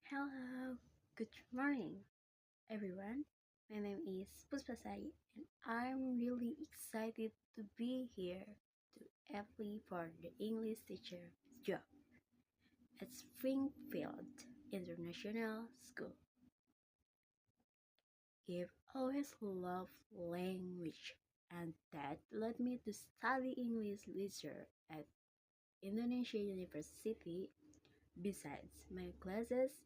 Hello, good morning, everyone. My name is Puspasari, and I'm really excited to be here to apply for the English teacher job at Springfield International School. I've always loved language, and that led me to study English literature at Indonesia University. Besides my classes,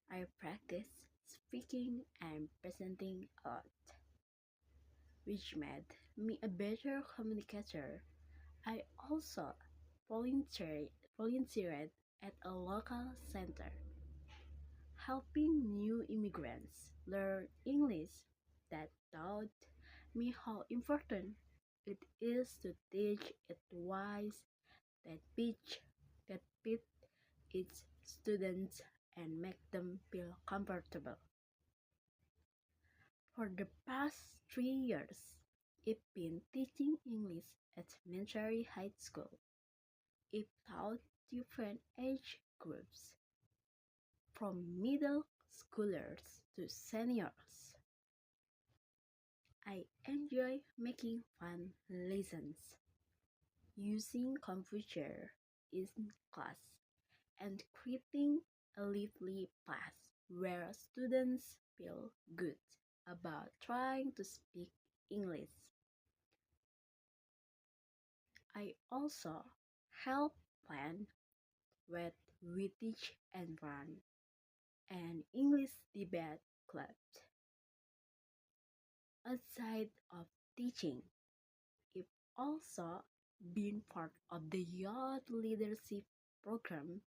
I practice speaking and presenting a lot, which made me a better communicator. I also volunteered at a local center, helping new immigrants learn English. That taught me how important it is to teach it wise that pitch that fit its students and make them feel comfortable. For the past 3 years, I've been teaching English at elementary high school. I've taught different age groups, from middle schoolers to seniors. I enjoy making fun lessons, using computer in class, and creating a lively class where students feel good about trying to speak English. I also help plan what we teach and run an English debate club. Aside of teaching, I've also been part of the youth leadership program.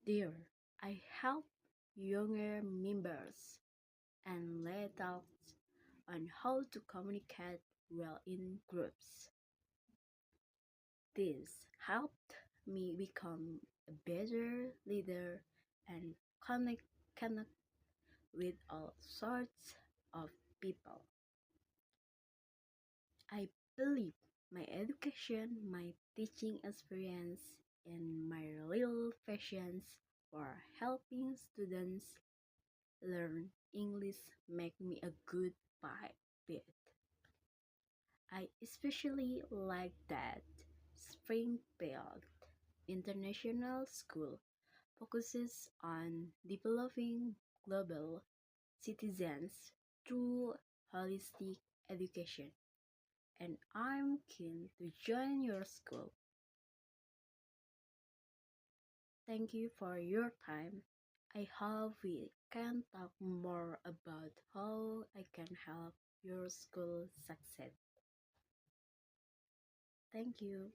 There, I help younger members and lead talks on how to communicate well in groups. This helped me become a better leader and connect with all sorts of people. I believe my education, my teaching experience, and my real passions for helping students learn English make me a good fit. I especially like that Springfield International School focuses on developing global citizens through holistic education, and I'm keen to join your school. Thank you for your time. I hope we can talk more about how I can help your school succeed. Thank you.